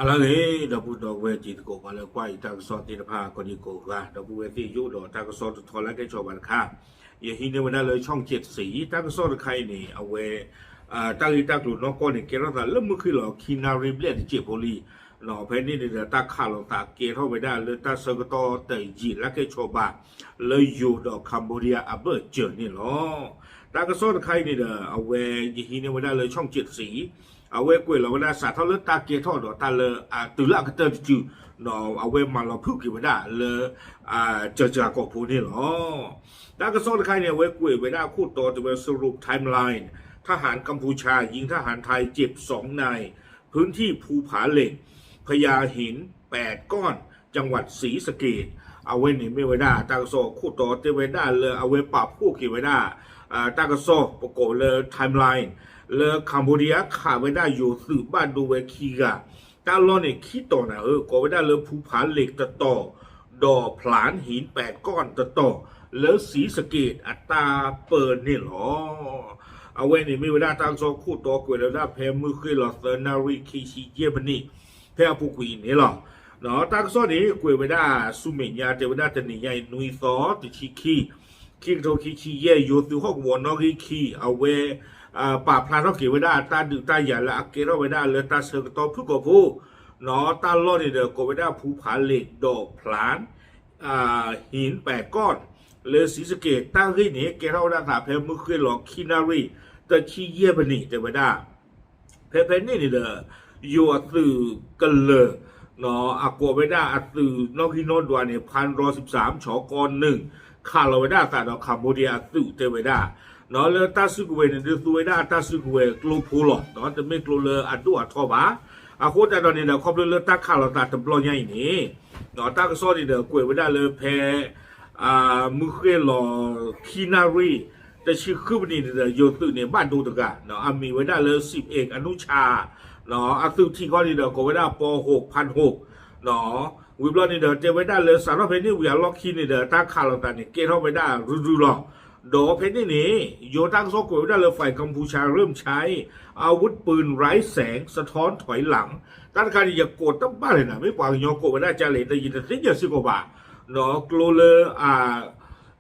ala le da bu do we ji ko ba le kwai ta so ti da pha ko ni ko ga da bu we ti yu do ta ko so to la ke cho ba kha ye hi ne wa na le chong 7สีta ko so khai ni a we ta li ta lu no ko ni ke ra ta le mu khi lo khi na ri ble ti je po li no phe ni de ta kha lo ta ke tho we da le ta so ko to tai ji la ke cho ba le yu do Cambodia a ba je ni lo ta ko so khai ni da a we ye hi ne wa na le chong 7สีเอาไว้กวยเราเวลาสาทเลตาเกทอดตาเลตุลากเตอร์จูเนาะเอาไว้มาเราพูดกี่วันได้เลยเจอกับผู้นี่หรอแล้วก็ซ้อนใครเนี่ยไว้กวยไว้ได้คู่ต่อจะเป็นสรุปไทม์ไลน์ทหารกัมพูชายิงทหารไทยเจ็บ2 นายพื้นที่ภูผาเหล็กพญาหิน8 ก้อนจังหวัดศรีสะเกษเอาไว้นี่ไม่ไว้ได้ตากระโซคู่ต่อจะไว้ได้เลยเอาไว้ปรับคู่กี่ไว้ได้ตากระโซประกอบเลยไทม์ไลน์เลคัมพูเดียขาไว้ได้อยู่สืบบ้านดูเวคีกะตาล้อเนี่ยคิดต่อนะก็ไว้ได้เลยภูผาเหล็กตะต่อดอผลานหิน8 ก้อนตะต่อแล้วสีสะเกตอัตราเปิดนี่หรอเอาไว้นี่ไม่ไว้ได้ทางโซคู่ต่อกวยแล้วได้แพ้มือขึ้นหรอเซนาริคิชิเยบันี่แพ้ผู้กุยนี่หรอเนาะทางโซนี้กวยไว้ได้สุเมียเจไว้ได้จะหนีใหญ่นุยซอติชิคีคิงโตคิชิเยอยู่ตัวห้องวอนนอริคีเอาไว้ป่าพลานเราเกี่ยวไว้ได้ตาดูตาใหญ่ละเกี่ยวไว้ได้เลยตาเสือกต่อผู้ก่อผู้เนาะตาล้อนี่เด้อก็ไว้ได้ภูผาเหล็กดอกพลานหิน8 ก้อนเลยศรีสะเกษตาเฮ้ยนี่เกี่ยวได้ถาเพลมือขึ้นหลอกคินารีแต่ขี้เยี่ยบนี่จะไว้ได้เพลนี่นี่เด้ออยู่สื่อกันเลยเนาะอากไว้ได้สื่อนอกที่โนดวานี่1,113 ชก1ข่าวเราไว้ได้แต่เราคัมโบเดียสื่อเจไว้ได้เนาะเลยตาสุกเวเนี่ยดูไว้ได้ตาสุกเวกลูพูหลอดเนาะจะไม่กลูเลยอัดดูอัดทอบะโคตรตอนนี้เนาะครบเลยตาข่าวเราตาตะปลอยใหญ่นี่เนาะตาก็ซ้อนนี่เด้อกวยไว้ได้เลยแพมือเคลื่อนหล่อคีนารีแต่ชื่อคือวันนี้เด้อโยตุเนี่ยบ้านดูตะกะเนาะมีไว้ได้เลย10 เอกอนุชาเนาะสุที่ก้อนนี่เด้อก็ไว้ได้ป6,600เนาะวิบลอนี่เด้อเจไว้ได้เลยสารพัดนี่วิาล็อกคีนี่เด้อตาข่าวเราตาเนี่ยเกเข้าไปได้รู้หรอดอเพชรนี่โยตั้งโซกวยได้เลยฝ่ายกัมพูชาเริ่มใช้อาวุธปืนไร้แสงสะท้อนถอยหลังตั้งการอย่าโกรธตั้งบ้าเลยนะไม่ปล่อยโยโกะได้จะเลยแต่ยินแต่สิ่งสิบกว่าเนาะกลัวเลย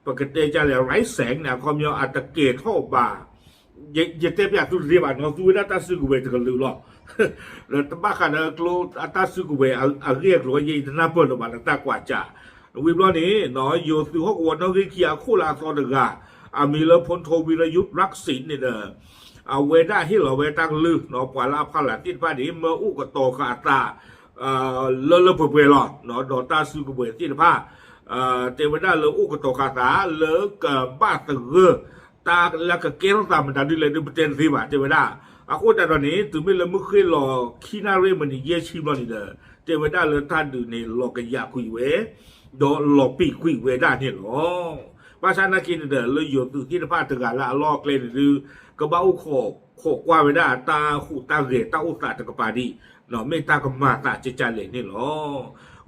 ปกติจะเลยไร้แสงเนี่ยความยาวอัตเกตเข้าบ่าอย่าเทียบอย่างตุเรียบเนาะตุวินาตาสุกเวตกันลือหรอแล้วตั้งบ้าขนาดกลัวอัตสุกเวเรียกหรือว่ายินน่าเปิดออกมาตั้งกว่าจ้าวิบล้อนี้เนาะโยสุฮกวันนกิคียคู่ลาซอดกามีเลพลโทวิรยุทธ์รักศิลป์เนี่ยเด้อเวด้าที่เราเวตั้งลึกเนาะปล่อยลาพลัดที่บ้านนี้เมื่ออุกโตขาตาเลเปหลอดเนาะดอตาสุกเวที่ผ้าเทวดาเลอุกโตขาตาเลกับบ้าตะเกอตาแล้วก็เกล้ตามันดันดิเลยดูเป็นสิบะเทวดาโคตรตอนนี้ถึงไม่เลยมือเคยรอขี้นาเรมันเยี่ยชิมแล้วนี่เด้อเทวดาเลท่านดูในหลอกกันยาคุยเวดอหลอกปีคุยเวด้าเนี่ยหรอภาษาหน้ากินเด้อเลยอยู่ตื่นที่ภาคตะการละลอกเลยหรือกระเบ้าโคกว่าไว้ได้ตาหูตาเกตตาอุตาตะกปาดีเนาะไม่ตากมาตาเจจาเลยนี่หรอ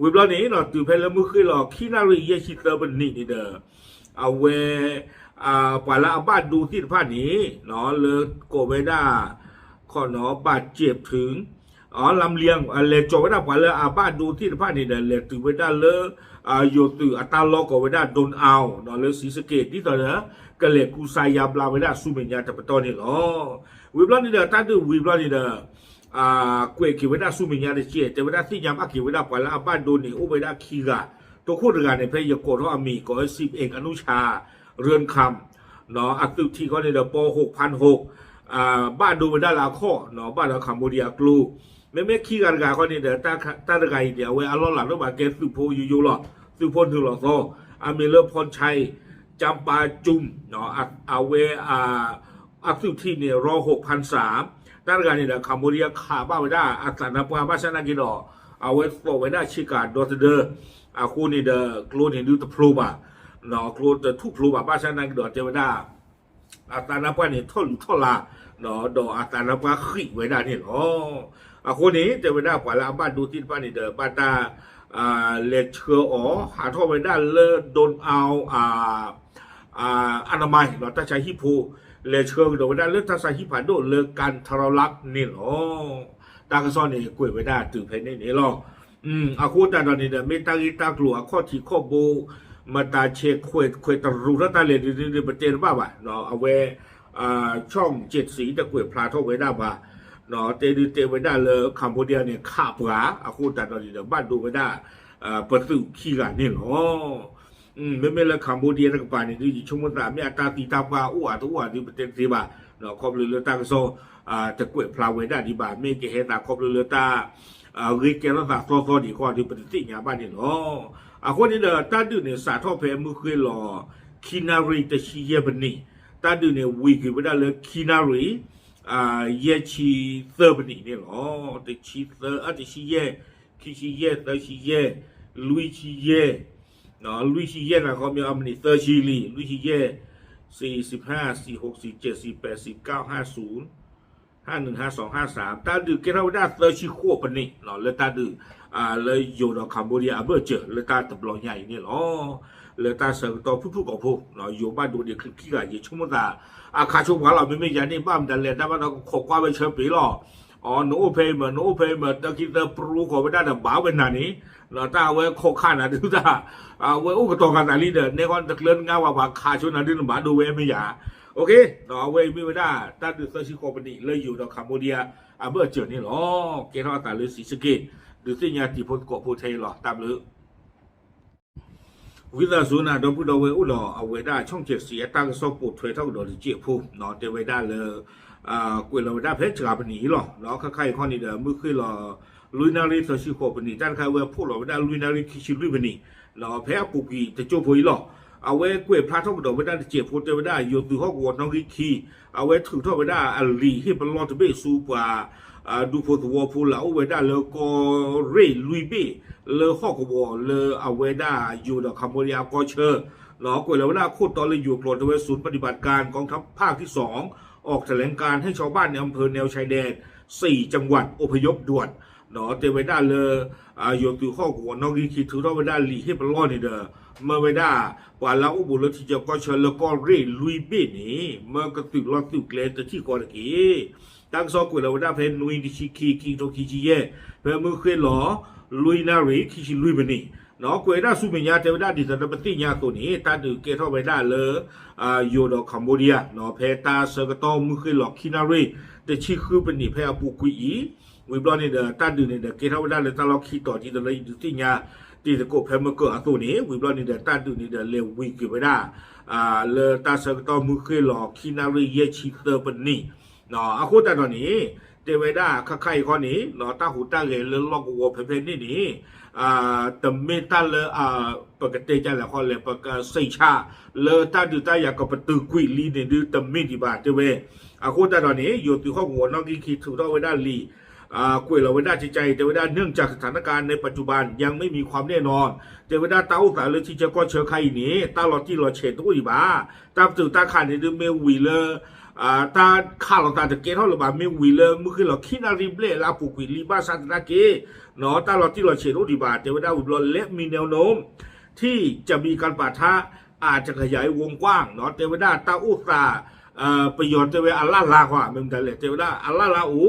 วิบล้อนี้เนาะตื่นเพลมือคือหลอกขี้นารีเยชิตเตอร์บันนี่นี่เด้อเอาเวปล่อยละบ้านดูที่ภาคนี้เนาะเลยโกไว้ได้ข้อเนาะบาดเจ็บถึงลำเลียงเลยจบไว้ได้ปล่อยเลยบ้านดูที่ภาคนี้เด้อเลยตื่นไว้ได้เลยโยตืออัตลอกเอาไว้ได้โดนเอาเนาะเลยศรีสะเกษที่ตอนนี้ก็เลยกูสายาบลาไว้ได้สุเมียจะไปตอนนี้หรอวิบล้อนี่เด้อตั้งดูวิบล้อนี่เด้อกวยขี่ไว้ได้สุเมียได้เจี๊ยแต่ไว้ได้ที่ยามขี่ไว้ได้ปล่อยละบ้านโดนนี่อุไว้ได้ขี้กะตัวคู่กันในเพยโกรธมีก็10 เอกอนุชาเรือนคำเนาะอัตุที่ก็ในเด้อป6,600บ้านดูไว้ได้ละข้อเนาะบ้านเราคัมโบเดียกลูไม่ขี้กันกันก็นี่เด้อตาตะไกเดียวเว้อารมณ์หลังต้องมาเกสุโพอยู่หรอสุพลถึงหรอโซมีเลิศพรชัยจำปาจุมเนาะเอาเวสุที่เนี่ยรอ6,300ตาตะไกนี่เด้อคัมโบเดียขาบ้าไว้ได้อัตตานาปาบ้าชนะกินหรอเอาเวโปไว้ได้ชิกาดอตเดอร์คู่นี่เด้อกลูนเห็นดูตะพลูบ่ะเนาะกลูนจะทุกพลูบ่ะบ้าชนะกินดอเจไว้ได้อัตตานาปาเนี่ยท่อละเนาะดออัตตานาปาขี้ไว้ได้เนี่ยหรอคนนี้จะไปได้กว่าละบ้านดูที่บ้านนี่เด้อบ้านตาเลเชอร์หาท่อไปได้เลโดนเอาอนามัยเราตั้งใจฮิปูเลเชอร์โดนได้เลือกตั้งใจฮิปาโดเลือกการทรลักนี่หรอต ตากระซ้อนเนี่ยกล้วยไว้ได้ตื่นภายในนี่หรออาคูตาตอนนี้เนี่ยไม่ตากีตากลัวข้อที่ข้อโบมาตาเช็คควยตรูรัตาเลยดีประเทศบ้าบ่ะเนาะเอาไว้ช่อง7 สีตะกล้วยพลาทไว้ได้บ่ะเนาะเตไว้ได้เลยคัมพูเดียเนี่ยขาบหราอาคูตาตอนนี้เนี่ยบ้านดูไว้ได้ประตูขี้กันนี่หรอไม่ละคัมพูเดียนักป่านี่ดูชมตาไม่ตาตีตาปลาอ้วนตัวที่ประเทศที่บ่ะเนาะครอบเรือตากระซ้อนตะกล้วยพลาไว้ได้ที่บ่ะไม่เกเหตาครอบเรือตาเรียกแกแล้วตาโซดีกว่าที่ประเทศที่บ้านนี่หรอคนนี้เนี่ยตาดูเนี่ยสาทอเพมือเคยหล่อคินารีตะชีเยบันนี่ตาดูเนี่ยวีกิวได้เลยคินารีเยชีเซอร์บันนี่เนี่ยหรอตะชีเซอร์ตะชีเยคิชีเยตะชีเยลุยชีเยเนาะลุยชีเยนะเขามีอันนี้เซอร์ชีลีลุยชีเย45 46 47 48 49 50 51 52 53ตาดูเกเราได้เซอร์ชีขั้วปันนี่เนาะแล้วตาดูเลยอยู่ในคัมพูเดียเบอร์เจอเลยตาตบลอยใหญ่เนี่ยหรอเลยตาเสือตัวผู้กับผู้เนาะอยู่บ้านดูเด็กขี้กันยิ่งชุ่มตาข้าชมว่าเราไม่ยันนี่บ้านแต่เลยแต่ว่าเราขอกว่าไปเชิญปีหรอโน้เพย์โน้เพย์ตะกี้ตะปลูกขอไปได้แต่บ้าเป็นนานี้เราตาเว้ขอข้านะดูตาเว้อุกตกันแต่ลีเดอร์ในวันตะเลื่อนง่ายว่าข้าชนนั้นดูบ้าดูเว้ไม่ยาโอเคเนาะเว้ไม่ได้ตาดูเซอร์ชิโคปนี่เลยอยู่ในคัมพูเดียเบอร์เจอนี่หรอเกล้าตาเลยสีสเกตดูสิญาติพุทธกพูดไทยหรอตามเลยวิทยาสุนัขดบุดเวอุลเอาไว้ได้ช่อง7 สีตั้งสอบปวดถอยเท่าโดนเจี๊ยบผู้เนาะเตไว้ได้เลยกวยเราได้เพชรกาบหนีหรอเนาะใครข้อนี้เด้อมือคือหรอลุยนารีสัชิโคปนีด้านใครเวพูดเราได้ลุยนารีคิชิลุยปนีเนาะแพ้ปุกีจะโจพุยหรอเอาไว้กวยพระเท่าโดนไม่ได้เจี๊ยบพูดเตไว้ได้โยตุห้องวัวน้องริคีเอาไว้ถือเท่าไว้ได้อัลลีที่เป็นลอตเบสูปาดูโพตัวพูดแล้วเอาไว้ได้เลยก็เรลุยเบเลยข้อกวัวเลยเอาไว้ได้อยู่ในคัมพูเดียก็เชื่อเนาะกวยเราได้โคตรตอนเลยอยู่ปลดเอาไว้ศูนย์ปฏิบัติการกองทัพภาคที่2ออกแถลงการให้ชาวบ้านในอำเภอแนวชายแดน4 จังหวัดอพยพด่วนเนาะเตไว้ได้เลยอยู่ตัวข้อกวัวนอกคิดถือเราไว้ได้หลีให้เป็นรอดนี่เด้อเมื่อไว้ได้ว่าเราอุบุรุษที่จะก็เชิญแล้วก็เรลุยเบนี่เมื่อกระตุกรอดตุกเลนแต่ที่ก่อนกี้ตั้งซอกกวยเราได้เพนนุยดิชิคีโตคิจิเย่เพื่อมือเคยหล่อลุยนารีคิชิลุยบันนี่เนาะกวยได้สุเมียเทวดาดิสันปฏิญาตัวนี้ตาดูเกทอไว้ได้เลยอยู่ในคัมพูเดียเนาะเพตาเซกตอมือเคยหล่อคินารีแต่ชีคือเป็นนี่เพอปูกุยวิบลอนนี่เด้อตาดูนี่เด้อเกทอไว้ได้เลยตาเราคิดต่อที่เลยดูที่ญาที่จะกบเพมเกอตัวนี้วิบลอนนี่เด้อตาดูนี่เด้อเลววิกิไว้ได้เลยตาเซกตอมือเคยหล่อคินารีเยชิเตอร์เป็นนี่เนาะอาคุตาตอนนี้เทวดาใครข้อนี้เนาะตาหูตาเกลลอกวัวเพนนี่แต่ไม่ตาเลยปกติจะแล้วข้อเลยปกติชาเลยตาดูตาอยากกับประตูกุยลีเนี่ยดูแต่ไม่ดีบ้าเทวอาคุตาตอนนี้อยู่ที่ข้อหัวนอกคิดถูกต้องไว้ได้ลีกุยเราไว้ได้ใจเทวดาเนื่องจากสถานการณ์ในปัจจุบันยังไม่มีความแน่นอนเทวดาตาอุตสาเลยที่จะก็เชื่อใครนี้ตาหลอดที่หลอดเฉดตัวอีบ้าตาตื่นตาขาดในดูเมวีเลยตาข้าเราตาจะเกท่าหรือบ้าไม่วีเลยมือคือเราคินาริเบลลาปุกุยลีบ้าสันตะเกเนาะตาเราที่เราเฉดอุดิบาเทวดาอุบลและมีแนวโน้มที่จะมีการปะทะอาจจะขยายวงกว้างเนาะเทวดาตาอุตาประโยชน์เทวดาอัลลาลาว่าเมืองไทยเลยเทวดาอัลลาลาอู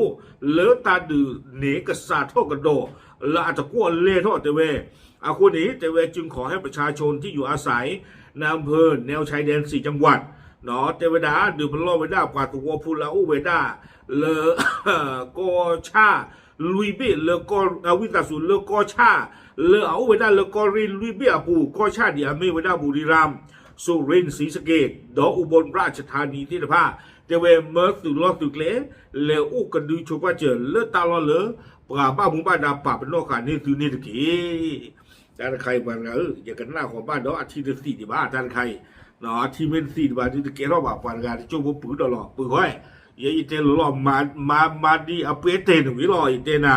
เลือตาดือเนกษาโทกระโดและอาจจะกวนเล่ทอดเทวคนนี้เทวจึงขอให้ประชาชนที่อยู่อาศัยในอำเภอแนวชายแดน4 จังหวัดเนาะเทวดาดูพลอเวดากว่าตัวพูลาอุเวดาเลโกชาลุยเบเลโกวิตาสุเลโกชาเลเอาเวดาเลโกริลุยเบอปูโกชาเดียเมเวดาบุรีรัมย์สุรินทร์ศรีสะเกษดอกอุบลราชธานีที่นภาเทวเมื่อสุดลอสุดเลเลอุกดูชกว่าเจอเลตาลอเลปราบ้ามุงบ้านดาป่าเป็นนอกขานี่คือนี่ตะกี้แต่ใครบ้านอย่ากันหน้าของบ้านดอกอาทิตย์4 ที่บ้านท่านใครเนาะที่เป็น4 ที่บ้านที่ตะกี้เราบอกปานการที่โจมปืนตลอดปืนห้อยยังอีเตลหล่อมาดีอเปเตนวิลอยเตน่า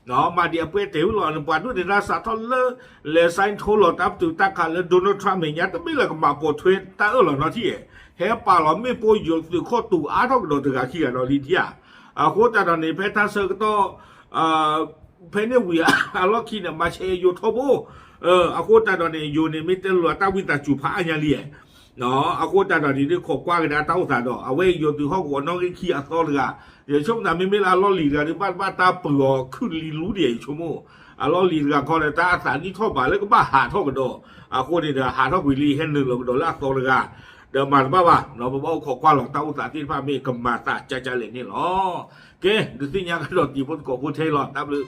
เนาะมาดีอเปเตวิลอยปานด้วยในราชาทอลเลไซน์โทลตับตุตาคาเลโดนัลด์ทรัมป์เนี่ยแต่ไม่เลยก็มาโปรเทนตาหล่อเนาะที่เฮ้ป่าเราไม่โปรยสุดข้อตู่อาทอกโดนตะกี้กันเราลิเดียโคตรตอนนี้เพทาเซอร์ก็เพเนวิอาล็อกคีเนี่ยมาเชยโยโทโบโคตรตอนนี้อยู่ในมิเตลลัวตาวิตาจูพาอัญญาเลีย နော်အခုတတော်ဒီခေါ်ကွာကတာတောက်စားတော့အဝဲယိုသူဟောက်ကောနော်ခီအစောလကရေချုံနာမေမေလာလော်လီကဒီပတ်ပတ်တာပလောခုလီလူတွေချုံမအလော်လီကခေါ်တဲ့တာအစာဒီထော့ပါလေကပါဟာထော့ကတော့အခုဒီဟာထော့ဝီလီဟန်နလောကတော့လာစောလကเดี๋ยวมาบ้าเราบอกขอกว่าหลอกเต้าสาธิตภาพมีกำมาตาใจเลยนี่หรอเกดูสิยังกระโดดตีพ้นกบพูดเทหลอดนับเลย